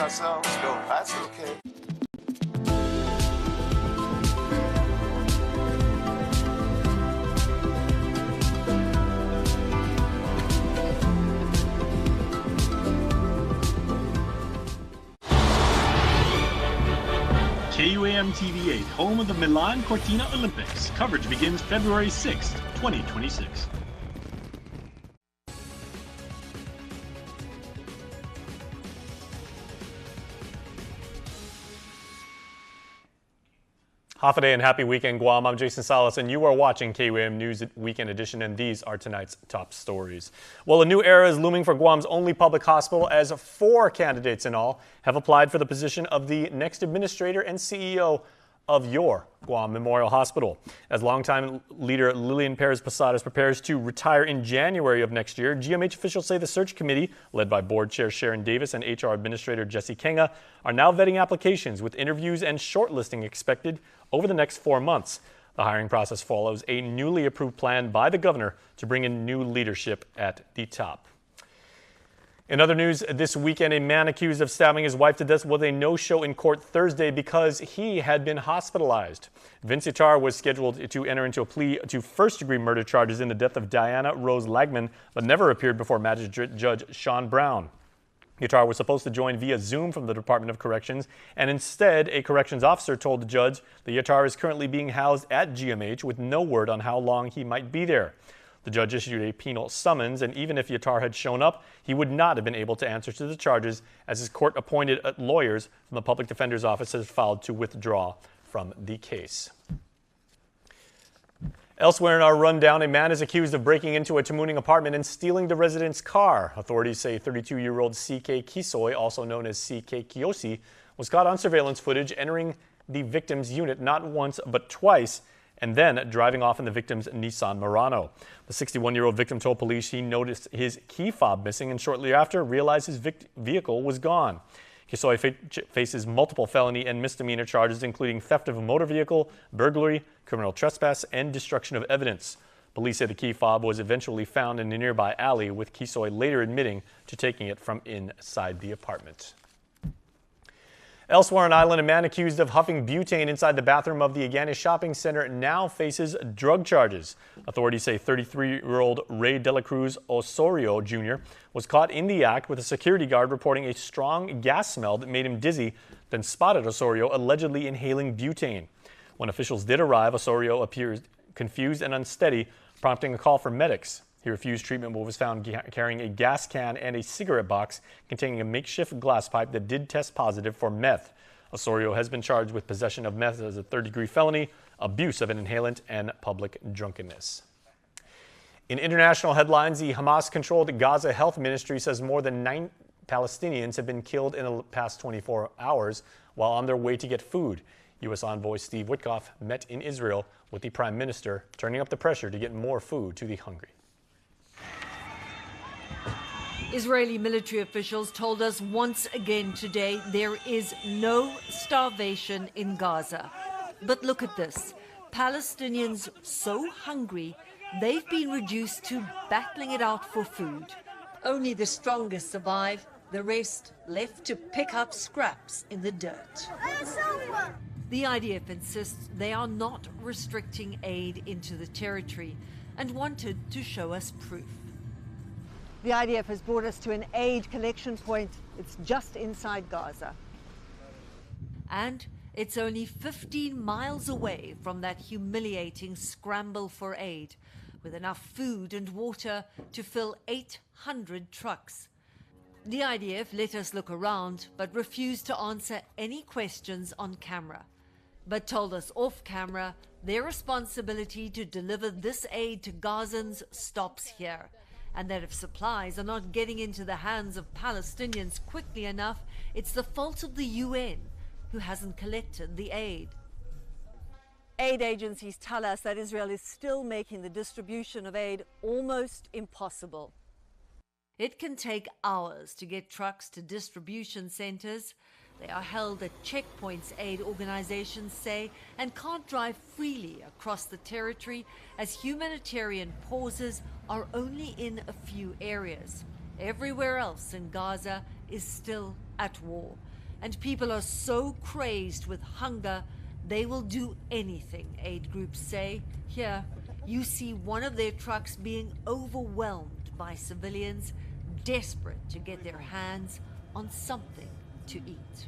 ourselves, go, that's okay. KUAM TV 8, home of the Milan Cortina Olympics. Coverage begins February 6, 2026. Half a day and happy weekend, Guam. I'm Jason Salas, and you are watching KUAM News Weekend Edition, and these are tonight's top stories. Well, a new era is looming for Guam's only public hospital, as 4 candidates in all have applied for the position of the next administrator and CEO of your Guam Memorial Hospital. As longtime leader Lillian Perez-Posadas prepares to retire in January of next year, GMH officials say the search committee, led by Board Chair Sharon Davis and HR Administrator Jesse Kenga, are now vetting applications with interviews and shortlisting expected over the next 4 months. The hiring process follows a newly approved plan by the governor to bring in new leadership at the top. In other news, this weekend, a man accused of stabbing his wife to death was a no-show in court Thursday because he had been hospitalized. Vince Yatar was scheduled to enter into a plea to first-degree murder charges in the death of Diana Rose Lagman, but never appeared before Magistrate Judge Sean Brown. Yatar was supposed to join via Zoom from the Department of Corrections, and instead, a corrections officer told the judge that Yatar is currently being housed at GMH with no word on how long he might be there. The judge issued a penal summons, and even if Yatar had shown up, he would not have been able to answer to the charges, as his court-appointed lawyers from the Public Defender's Office has filed to withdraw from the case. Elsewhere in our rundown, a man is accused of breaking into a Tamuning apartment and stealing the resident's car. Authorities say 32-year-old C.K. Kisoy, also known as C.K. Kiyoshi, was caught on surveillance footage entering the victim's unit not once but twice, and then driving off in the victim's Nissan Murano. The 61-year-old victim told police he noticed his key fob missing and shortly after realized his vehicle was gone. Kisoy faces multiple felony and misdemeanor charges, including theft of a motor vehicle, burglary, criminal trespass, and destruction of evidence. Police say the key fob was eventually found in a nearby alley, with Kisoy later admitting to taking it from inside the apartment. Elsewhere on island, a man accused of huffing butane inside the bathroom of the Agana Shopping Center now faces drug charges. Authorities say 33-year-old Ray De La Cruz Osorio Jr. was caught in the act, with a security guard reporting a strong gas smell that made him dizzy, then spotted Osorio allegedly inhaling butane. When officials did arrive, Osorio appeared confused and unsteady, prompting a call for medics. He refused treatment but was found carrying a gas can and a cigarette box containing a makeshift glass pipe that did test positive for meth. Osorio has been charged with possession of meth as a third-degree felony, abuse of an inhalant, and public drunkenness. In international headlines, the Hamas-controlled Gaza Health Ministry says more than 9 Palestinians have been killed in the past 24 hours while on their way to get food. U.S. envoy Steve Witkoff met in Israel with the Prime Minister, turning up the pressure to get more food to the hungry. Israeli military officials told us once again today there is no starvation in Gaza. But look at this. Palestinians so hungry, they've been reduced to battling it out for food. Only the strongest survive, the rest left to pick up scraps in the dirt. The IDF insists they are not restricting aid into the territory and wanted to show us proof. The IDF has brought us to an aid collection point. It's just inside Gaza. And it's only 15 miles away from that humiliating scramble for aid, with enough food and water to fill 800 trucks. The IDF let us look around, but refused to answer any questions on camera, but told us off camera their responsibility to deliver this aid to Gazans stops here, and that if supplies are not getting into the hands of Palestinians quickly enough, it's the fault of the UN, who hasn't collected the aid. Aid agencies tell us that Israel is still making the distribution of aid almost impossible. It can take hours to get trucks to distribution centers. They are held at checkpoints, aid organizations say, and can't drive freely across the territory as humanitarian pauses are only in a few areas. Everywhere else in Gaza is still at war. And people are so crazed with hunger, they will do anything, aid groups say. Here, you see one of their trucks being overwhelmed by civilians desperate to get their hands on something to eat.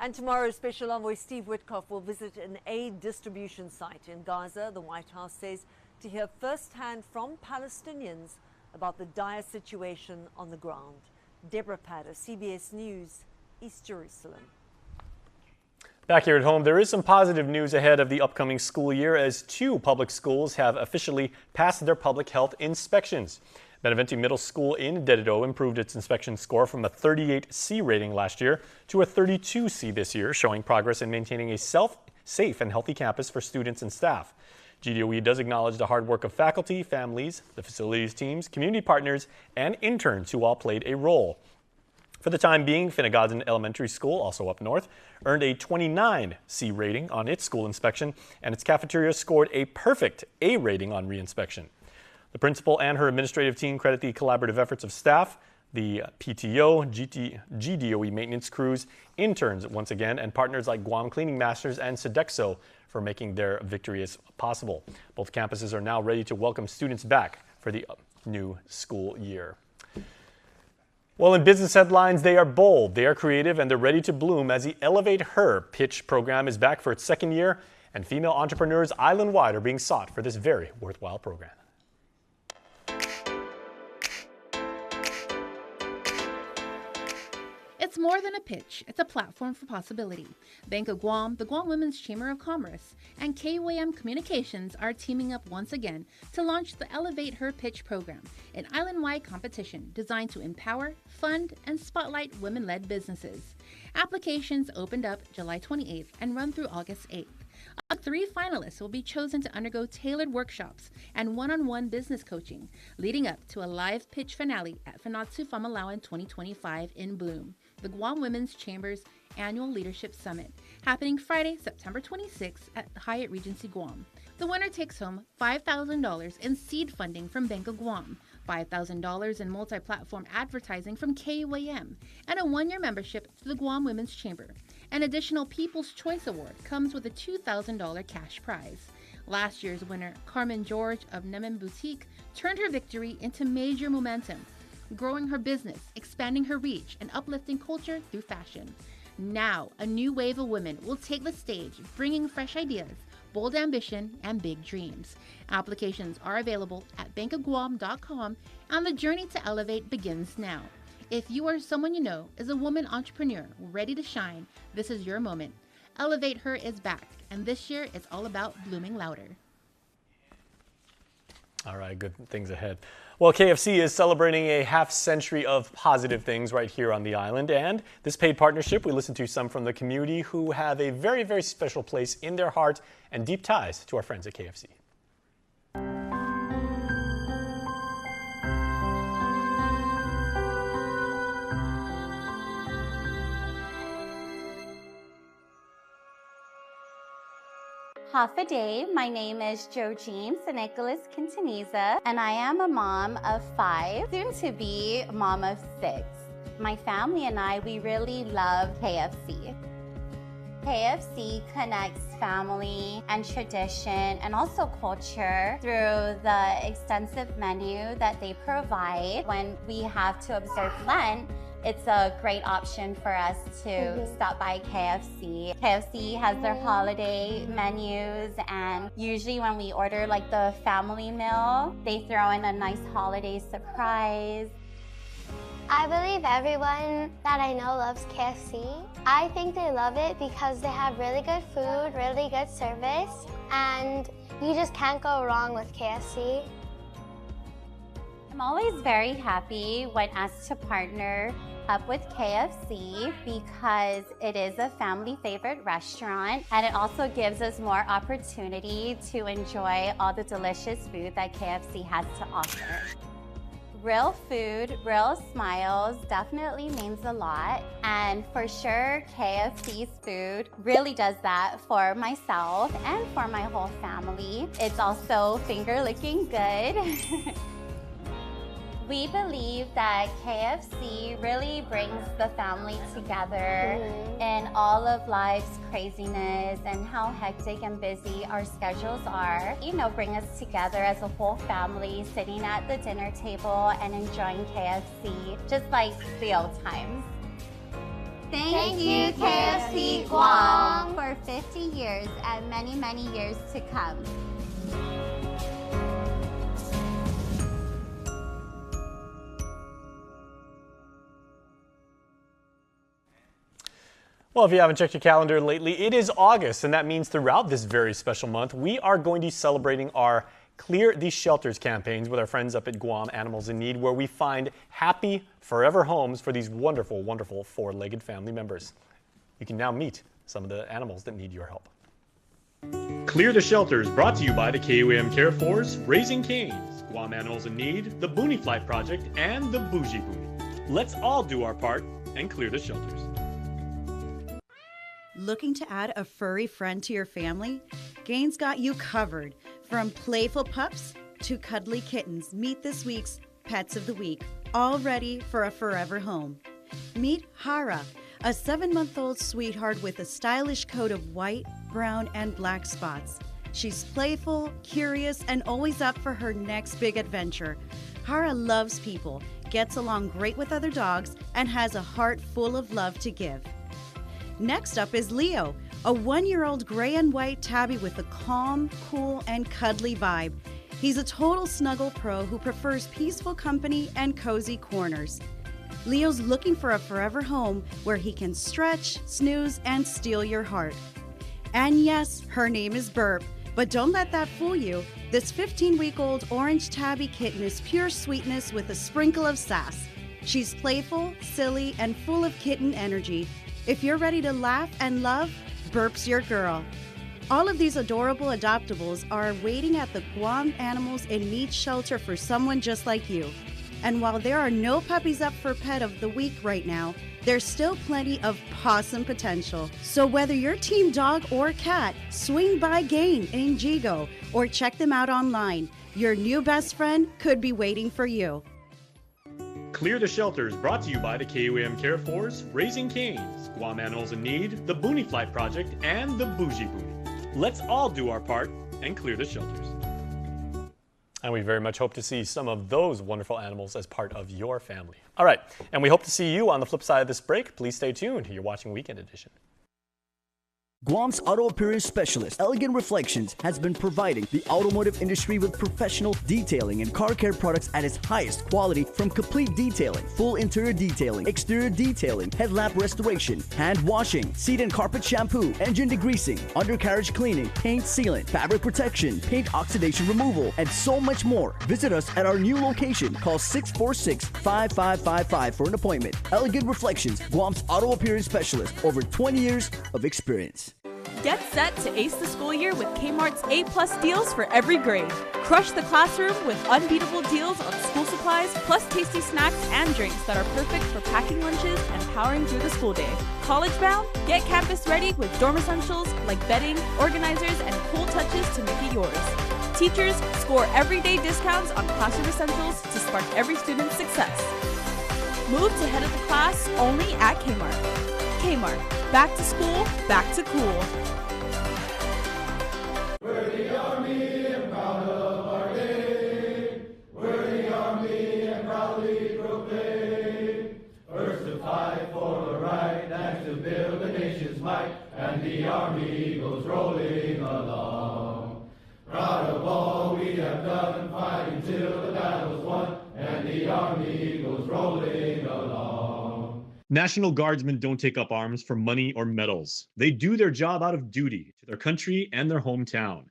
And tomorrow, Special Envoy Steve Witkoff will visit an aid distribution site in Gaza, the White House says, to hear firsthand from Palestinians about the dire situation on the ground. Deborah Patter, CBS News, East Jerusalem. Back here at home, there is some positive news ahead of the upcoming school year as 2 public schools have officially passed their public health inspections. Benavente Middle School in Dededo improved its inspection score from a 38C rating last year to a 32C this year, showing progress in maintaining a safe and healthy campus for students and staff. GDOE does acknowledge the hard work of faculty, families, the facilities teams, community partners, and interns who all played a role. For the time being, Finnegadden Elementary School, also up north, earned a 29C rating on its school inspection, and its cafeteria scored a perfect A rating on reinspection. The principal and her administrative team credit the collaborative efforts of staff, the PTO, GDOE maintenance crews, interns once again, and partners like Guam Cleaning Masters and Sodexo for making their victories possible. Both campuses are now ready to welcome students back for the new school year. Well, in business headlines, they are bold, they are creative, and they're ready to bloom as the Elevate Her pitch program is back for its 2nd year, and female entrepreneurs island-wide are being sought for this very worthwhile program. It's more than a pitch, it's a platform for possibility. Bank of Guam, the Guam Women's Chamber of Commerce, and KUAM Communications are teaming up once again to launch the Elevate Her Pitch program, an island-wide competition designed to empower, fund, and spotlight women-led businesses. Applications opened up July 28th and run through August 8th. 3 finalists will be chosen to undergo tailored workshops and one-on-one business coaching, leading up to a live pitch finale at Fanatsu Famalawan 2025 in Bloom, the Guam Women's Chamber's annual leadership summit, happening Friday, September 26th at Hyatt Regency Guam. The winner takes home $5,000 in seed funding from Bank of Guam, $5,000 in multi-platform advertising from KUAM, and a 1-year membership to the Guam Women's Chamber. An additional People's Choice Award comes with a $2,000 cash prize. Last year's winner, Carmen George of Nemen Boutique, turned her victory into major momentum, growing her business, expanding her reach, and uplifting culture through fashion. Now, a new wave of women will take the stage, bringing fresh ideas, bold ambition, and big dreams. Applications are available at bankofguam.com, and the journey to elevate begins now. If you or someone you know is a woman entrepreneur ready to shine, this is your moment. Elevate Her is back, and this year it's all about blooming louder. All right, good things ahead. Well, KFC is celebrating a half-century of positive things right here on the island, and this paid partnership, we listen to some from the community who have a very, very special place in their heart and deep ties to our friends at KFC. Half a day. My name is Jojine Nicholas Quintaniza, and I am a mom of 5, soon to be a mom of 6. My family and I, we really love KFC. KFC connects family and tradition and also culture through the extensive menu that they provide. When we have to observe Lent, it's a great option for us to stop by KFC. KFC has their holiday menus, and usually when we order like the family meal, they throw in a nice holiday surprise. I believe everyone that I know loves KFC. I think they love it because they have really good food, really good service, and you just can't go wrong with KFC. I'm always very happy when asked to partner up with KFC because it is a family favorite restaurant, and it also gives us more opportunity to enjoy all the delicious food that KFC has to offer. Real food, real smiles definitely means a lot, and for sure KFC's food really does that for myself and for my whole family. It's also finger licking good. We believe that KFC really brings the family together in all of life's craziness and how hectic and busy our schedules are. You know, bring us together as a whole family, sitting at the dinner table and enjoying KFC, just like the old times. Thank you, KFC Guam, for 50 years and many, many years to come. Well, if you haven't checked your calendar lately, it is August, and that means throughout this very special month, we are going to be celebrating our Clear These Shelters campaigns with our friends up at Guam Animals in Need, where we find happy, forever homes for these wonderful, wonderful four-legged family members. You can now meet some of the animals that need your help. Clear the Shelters, brought to you by the KUAM Care Force, Raising Canes, Guam Animals in Need, the Boonie Fly Project, and the Bougie Boonie. Let's all do our part and clear the shelters. Looking to add a furry friend to your family? Gaines got you covered. From playful pups to cuddly kittens, meet this week's Pets of the Week, all ready for a forever home. Meet Hara, a 7-month-old sweetheart with a stylish coat of white, brown, and black spots. She's playful, curious, and always up for her next big adventure. Hara loves people, gets along great with other dogs, and has a heart full of love to give. Next up is Leo, a 1-year-old gray and white tabby with a calm, cool, and cuddly vibe. He's a total snuggle pro who prefers peaceful company and cozy corners. Leo's looking for a forever home where he can stretch, snooze, and steal your heart. And yes, her name is Burp, but don't let that fool you. This 15-week-old orange tabby kitten is pure sweetness with a sprinkle of sass. She's playful, silly, and full of kitten energy. If you're ready to laugh and love, Burp's your girl. All of these adorable adoptables are waiting at the Guam Animals in Need shelter for someone just like you. And while there are no puppies up for Pet of the Week right now, there's still plenty of possum potential. So whether you're team dog or cat, swing by Gain in Jigo or check them out online. Your new best friend could be waiting for you. Clear the Shelters, brought to you by the KUAM Care Force, Raising Canes, Guam Animals in Need, the Boonie Fly Project, and the Bougie Boonie. Let's all do our part and clear the shelters. And we very much hope to see some of those wonderful animals as part of your family. All right, and we hope to see you on the flip side of this break. Please stay tuned. You're watching Weekend Edition. Guam's auto appearance specialist, Elegant Reflections, has been providing the automotive industry with professional detailing and car care products at its highest quality, from complete detailing, full interior detailing, exterior detailing, headlamp restoration, hand washing, seat and carpet shampoo, engine degreasing, undercarriage cleaning, paint sealant, fabric protection, paint oxidation removal, and so much more. Visit us at our new location. Call 646-5555 for an appointment. Elegant Reflections, Guam's auto appearance specialist, over 20 years of experience. Get set to ace the school year with Kmart's A+ deals for every grade. Crush the classroom with unbeatable deals on school supplies, plus tasty snacks and drinks that are perfect for packing lunches and powering through the school day. College bound? Get campus ready with dorm essentials like bedding, organizers, and cool touches to make it yours. Teachers, score everyday discounts on classroom essentials to spark every student's success. Move to head of the class only at Kmart. Kmart. Back to school, back to cool. We're the Army and proud of our name. We're the Army and proudly proclaim. First to fight for the right and to build the nation's might. And the Army goes rolling along. Proud of all we have done, fighting till the battle's won. And the Army goes rolling along. National Guardsmen don't take up arms for money or medals. They do their job out of duty to their country and their hometown.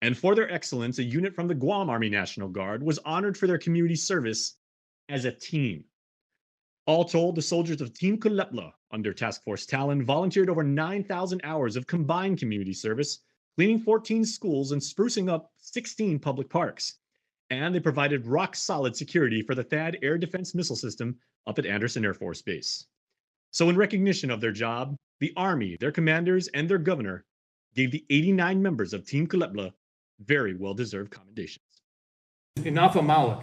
And for their excellence, a unit from the Guam Army National Guard was honored for their community service as a team. All told, the soldiers of Team Kulepla under Task Force Talon volunteered over 9,000 hours of combined community service, cleaning 14 schools and sprucing up 16 public parks. And they provided rock-solid security for the THAAD air defense missile system up at Anderson Air Force Base. So in recognition of their job, the Army, their commanders, and their governor gave the 89 members of Team Kulepla very well-deserved commendations. Inafa Malik,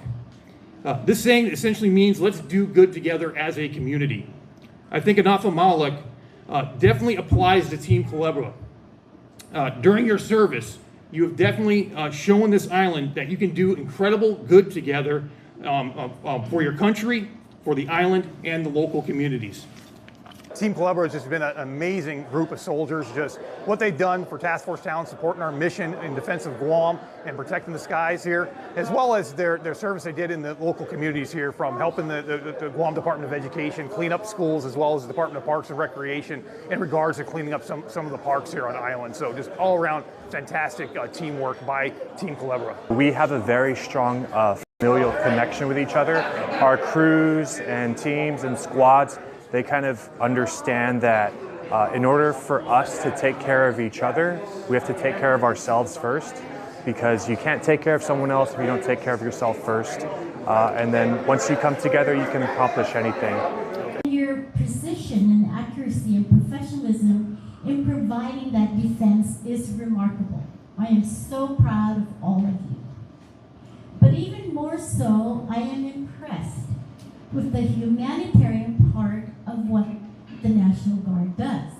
This saying essentially means let's do good together as a community. I think Anafa Malak definitely applies to Team Culebra. During your service, you have definitely shown this island that you can do incredible good together for your country, for the island, and the local communities. Team Culebra has just been an amazing group of soldiers. Just what they've done for Task Force Talent, supporting our mission in defense of Guam and protecting the skies here, as well as their service they did in the local communities here, from helping the Guam Department of Education clean up schools, as well as the Department of Parks and Recreation in regards to cleaning up some of the parks here on the island. So just all around fantastic teamwork by Team Culebra. We have a very strong familial connection with each other. Our crews and teams and squads, they kind of understand that in order for us to take care of each other, we have to take care of ourselves first, because you can't take care of someone else if you don't take care of yourself first. And then once you come together, you can accomplish anything. Your precision and accuracy and professionalism in providing that defense is remarkable. I am so proud of all of you. But even more so, I am impressed with the humanitarian part of what the National Guard does.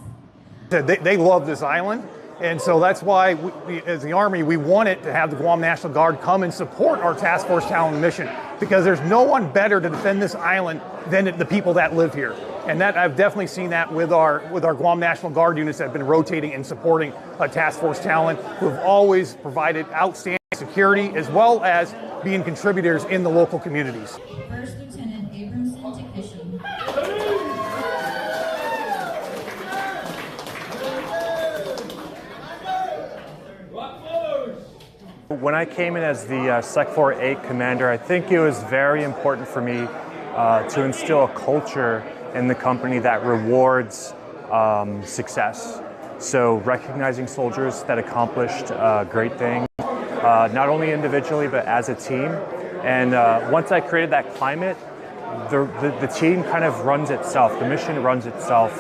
They love this island, and so that's why we, as the Army, we wanted to have the Guam National Guard come and support our Task Force Talent mission, because there's no one better to defend this island than the people that live here. And that I've definitely seen that with our Guam National Guard units that have been rotating and supporting Task Force Talent, who have always provided outstanding security as well as being contributors in the local communities. First Lieutenant Abramson to Cushing. When I came in as the Sec 4-8 commander, I think it was very important for me to instill a culture in the company that rewards success. So recognizing soldiers that accomplished great things, not only individually but as a team. And once I created that climate, the team kind of runs itself, the mission runs itself.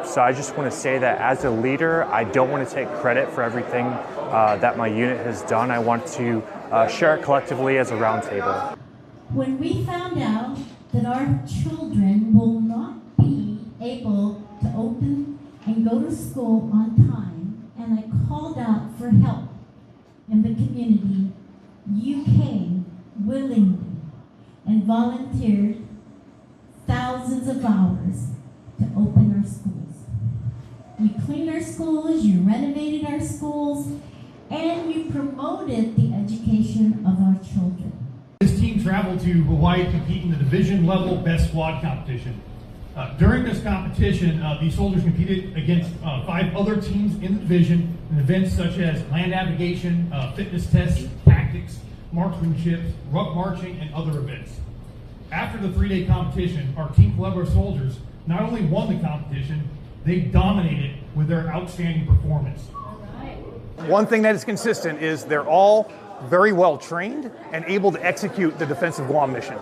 So I just want to say that as a leader, I don't want to take credit for everything that my unit has done. I want to share it collectively as a round table. When we found out that our children will not be able to open and go to school on time, and I called out for help in the community, you came willingly and volunteered thousands of hours to open our schools. You cleaned our schools, you renovated our schools, and you promoted the education of our children. This team traveled to Hawaii to compete in the division level best squad competition. During this competition, these soldiers competed against 5 other teams in the division in events such as land navigation, fitness tests, tactics, marksmanship, ruck marching, and other events. After the 3-day competition, our Team Culebra soldiers not only won the competition, they dominated with their outstanding performance. One thing that is consistent is they're all very well trained and able to execute the defense of Guam mission.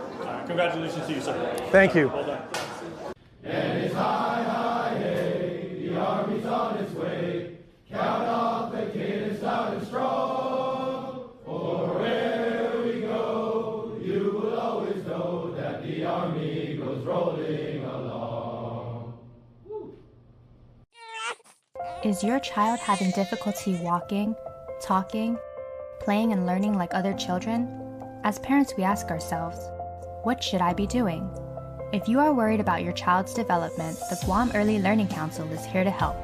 Congratulations to you, sir. Thank you. Well done. And it's high, high, hey, the Army's on its way. Count off the kid and start it strong. For wherever we go, you will always know that the Army goes rolling along. Is your child having difficulty walking, talking, playing and learning like other children? As parents, we ask ourselves, what should I be doing? If you are worried about your child's development, the Guam Early Learning Council is here to help.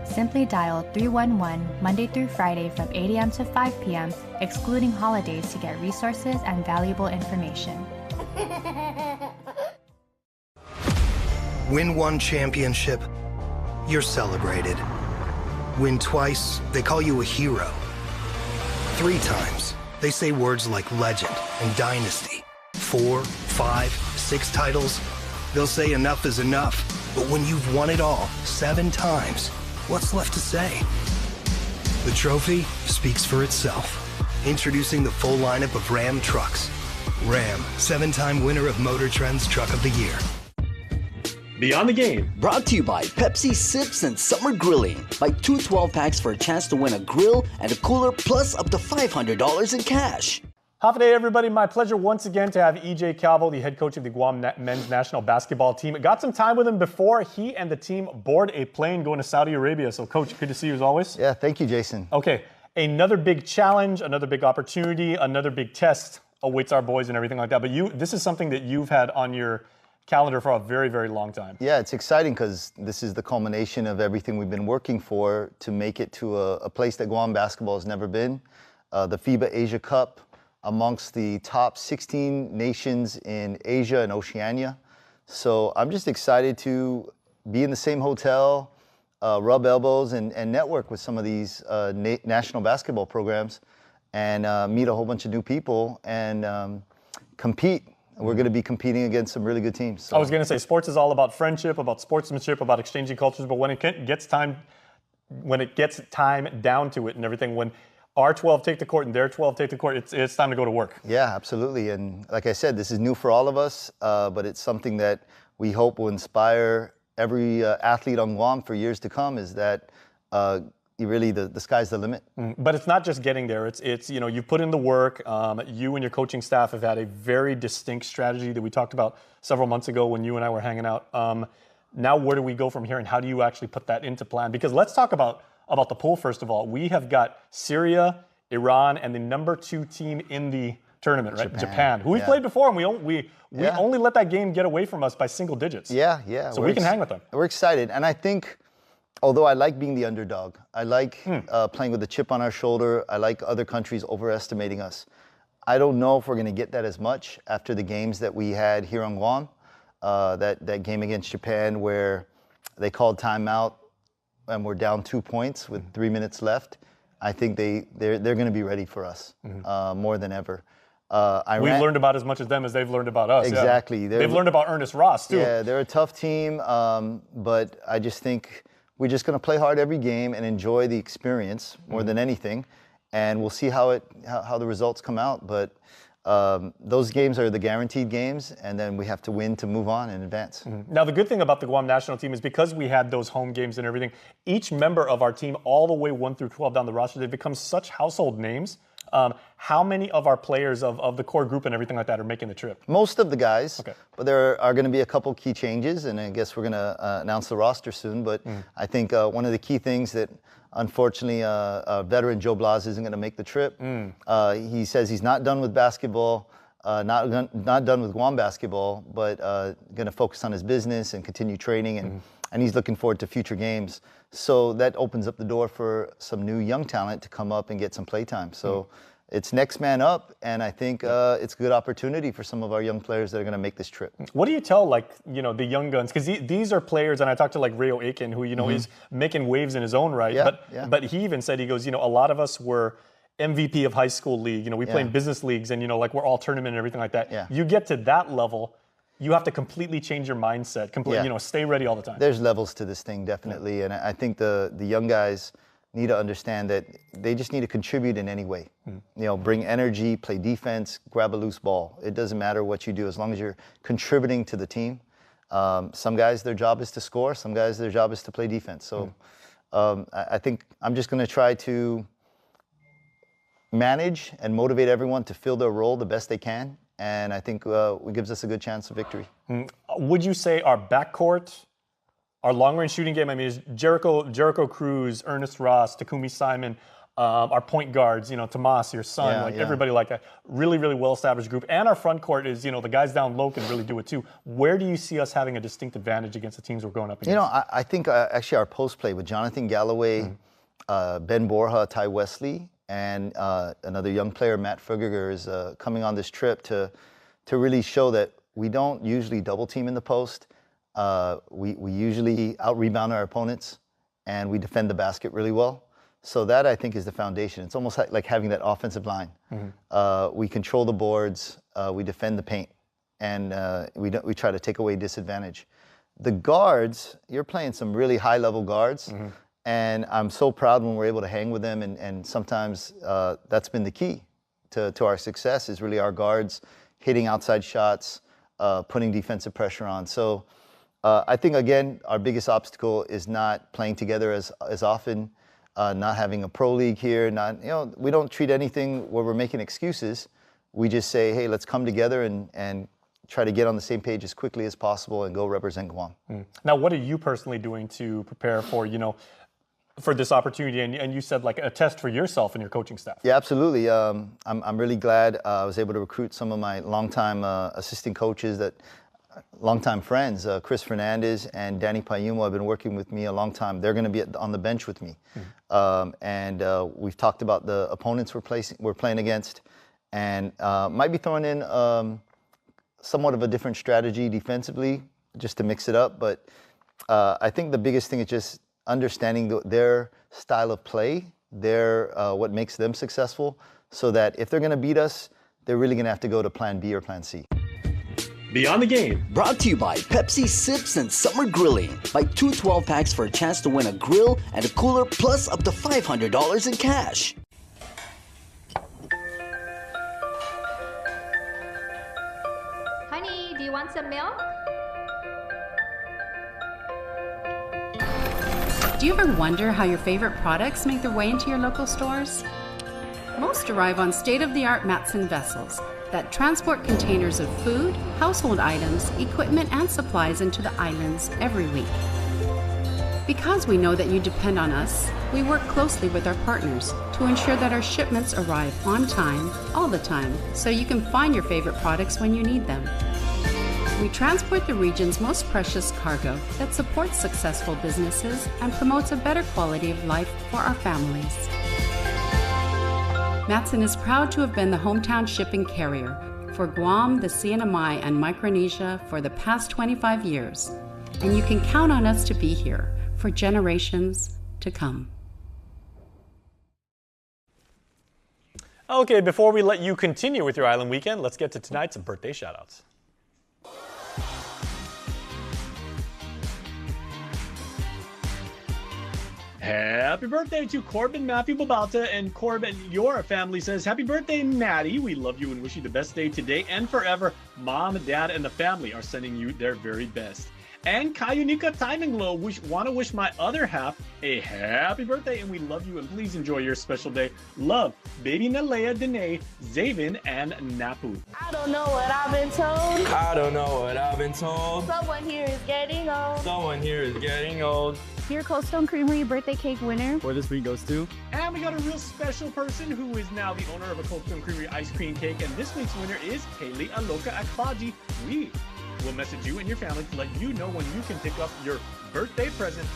Simply dial 311 Monday through Friday from 8 a.m. to 5 p.m., excluding holidays, to get resources and valuable information. Win one championship, you're celebrated. Win twice, they call you a hero. 3 times, they say words like legend and dynasty. 4, 5, 6 titles, they'll say enough is enough. But when you've won it all 7 times, what's left to say? The trophy speaks for itself. Introducing the full lineup of Ram trucks. Ram, 7-time winner of Motor Trend's Truck of the Year. Beyond the Game. Brought to you by Pepsi Sips and Summer Grilling. Buy 2 12-packs for a chance to win a grill and a cooler plus up to $500 in cash. Half a day, everybody. My pleasure once again to have EJ Cowell, the head coach of the Guam men's national basketball team. Got some time with him before he and the team board a plane going to Saudi Arabia. So, Coach, good to see you as always. Yeah, thank you, Jason. Okay, another big challenge, another big opportunity, another big test awaits our boys and everything like that. But this is something that you've had on your calendar for a very, very long time. Yeah, it's exciting because this is the culmination of everything we've been working for to make it to a place that Guam basketball has never been. The FIBA Asia Cup, amongst the top 16 nations in Asia and Oceania. So I'm just excited to be in the same hotel, rub elbows and network with some of these national basketball programs and meet a whole bunch of new people and compete. We're going to be competing against some really good teams. So. I was going to say sports is all about friendship, about sportsmanship, about exchanging cultures, but when it gets time down to it and everything, when our 12 take the court and their 12 take the court, it's time to go to work. Yeah, absolutely. And like I said, this is new for all of us, but it's something that we hope will inspire every athlete on Guam for years to come, is that really the sky's the limit. But it's not just getting there. It's you've put in the work. You and your coaching staff have had a very distinct strategy that we talked about several months ago when you and I were hanging out. Now where do we go from here, and how do you actually put that into plan? Because let's talk about the pool first of all. We have got Syria, Iran, and the number 2 team in the tournament, right? Japan, who we played before, and we only let that game get away from us by single digits. Yeah. So we can hang with them. We're excited, and I think, although I like being the underdog, I like playing with a chip on our shoulder. I like other countries overestimating us. I don't know if we're going to get that as much after the games that we had here on Guam. That game against Japan where they called timeout and we're down 2 points with 3 minutes left. I think they're going to be ready for us more than ever. We've learned about as much of them as they've learned about us. Exactly. Yeah. They've learned about Ernest Ross too. Yeah, they're a tough team, but I just think we're just going to play hard every game and enjoy the experience more than anything, and we'll see how the results come out. But those games are the guaranteed games, and then we have to win to move on and advance. Now, the good thing about the Guam national team is because we had those home games and everything, each member of our team, all the way 1 through 12 down the roster, they've become such household names. How many of our players of the core group and everything like that are making the trip? Most of the guys, but there are going to be a couple key changes, and I guess we're going to announce the roster soon. But I think one of the key things that, unfortunately, veteran Joe Blas isn't going to make the trip. He says he's not done with basketball, not done with Guam basketball, but going to focus on his business and continue training, and he's looking forward to future games. So that opens up the door for some new young talent to come up and get some play time. So it's next man up, and I think it's a good opportunity for some of our young players that are going to make this trip. What do you tell, the young guns? Because these are players, and I talked to Rayo Aiken, who is making waves in his own right. But he even said, he goes, a lot of us were MVP of high school league. We play in business leagues, and we're all tournament and everything like that. You get to that level, you have to completely change your mindset. Stay ready all the time. There's levels to this thing, definitely, and I think the young guys need to understand that they just need to contribute in any way. Bring energy, play defense, grab a loose ball. It doesn't matter what you do as long as you're contributing to the team. Some guys, their job is to score. Some guys, their job is to play defense. So I think I'm just going to try to manage and motivate everyone to fill their role the best they can. And I think it gives us a good chance of victory. Would you say our backcourt, our long-range shooting game, is Jericho Cruz, Ernest Ross, Takumi Simon, our point guards, Tomas, your son, everybody like that, really, really well-established group. And our front court is, the guys down low can really do it too. Where do you see us having a distinct advantage against the teams we're going up against? I think actually our post play with Jonathan Galloway, Ben Borja, Ty Wesley, and another young player, Matt Fugger, is coming on this trip to really show that we don't usually double team in the post. We usually out-rebound our opponents, and we defend the basket really well. So that, I think, is the foundation. It's almost like having that offensive line. We control the boards, we defend the paint, and we try to take away disadvantage. The guards, you're playing some really high-level guards, and I'm so proud when we're able to hang with them, and sometimes that's been the key to our success, is really our guards hitting outside shots, putting defensive pressure on. So I think, again, our biggest obstacle is not playing together as often, not having a pro league here. We don't treat anything where we're making excuses. we just say, hey, let's come together and try to get on the same page as quickly as possible and go represent Guam. Now, what are you personally doing to prepare for, for this opportunity? And you said like a test for yourself and your coaching staff. Yeah, absolutely. I'm really glad I was able to recruit some of my longtime assistant coaches longtime friends, Chris Fernandez and Danny Payumo have been working with me a long time. They're going to be on the bench with me. And we've talked about the opponents we're playing against, and might be throwing in somewhat of a different strategy defensively just to mix it up. But I think the biggest thing is just understanding their style of play, what makes them successful, so that if they're going to beat us, they're really going to have to go to plan B or plan C. Beyond the Game. Brought to you by Pepsi Sips and Summer Grilling. Buy 2 12-packs for a chance to win a grill and a cooler plus up to $500 in cash. Honey, do you want some milk? Do you ever wonder how your favorite products make their way into your local stores? Most arrive on state-of-the-art Matson vessels that transport containers of food, household items, equipment, and supplies into the islands every week. Because we know that you depend on us, we work closely with our partners to ensure that our shipments arrive on time, all the time, so you can find your favorite products when you need them. We transport the region's most precious cargo that supports successful businesses and promotes a better quality of life for our families. Matson is proud to have been the hometown shipping carrier for Guam, the CNMI, and Micronesia for the past 25 years, and you can count on us to be here for generations to come. Okay, before we let you continue with your island weekend, let's get to tonight's birthday shoutouts. Happy birthday to Corbin Matthew Babalta. And Corbin, your family says, happy birthday, Maddie. We love you and wish you the best day today and forever. Mom, Dad, and the family are sending you their very best. And Kayunika Timing Glow want to wish my other half a happy birthday, and we love you, and please enjoy your special day. Love, baby Nalea, Danae, Zavin, and Napu. I don't know what I've been told. I don't know what I've been told. Someone here is getting old. Someone here is getting old. Your Cold Stone Creamery birthday cake winner for this week goes to. And we got a real special person who is now the owner of a Cold Stone Creamery ice cream cake, and this week's winner is Kaylee Aloka Akbaji. We'll message you and your family to let you know when you can pick up your birthday present.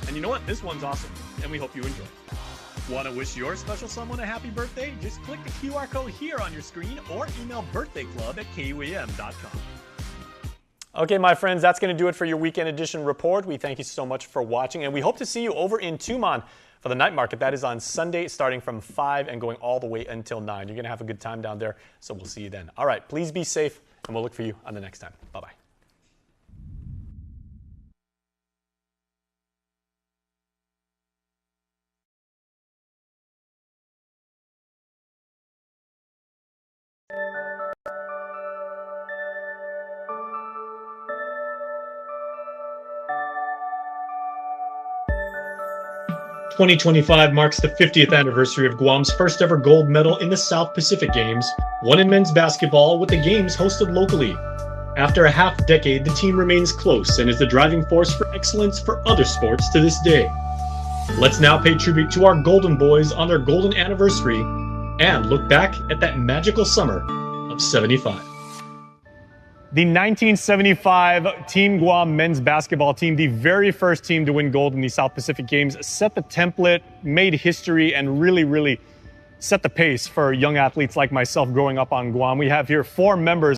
And you know what? This one's awesome, and we hope you enjoy. Want to wish your special someone a happy birthday? Just click the QR code here on your screen or email birthdayclub@kuam.com. Okay, my friends, that's going to do it for your Weekend Edition report. We thank you so much for watching, and we hope to see you over in Tumon for the night market. That is on Sunday, starting from 5 and going all the way until 9. You're going to have a good time down there, so we'll see you then. All right, please be safe, and we'll look for you on the next time. Bye-bye. "2025 marks the 50th anniversary of Guam's first ever gold medal in the South Pacific Games, won in men's basketball with the games hosted locally. After a half decade, the team remains close and is the driving force for excellence for other sports to this day. Let's now pay tribute to our Golden Boys on their golden anniversary and look back at that magical summer of '75. The 1975 Team Guam men's basketball team, the very first team to win gold in the South Pacific Games, set the template, made history, and really set the pace for young athletes like myself growing up on Guam. We have here 4 members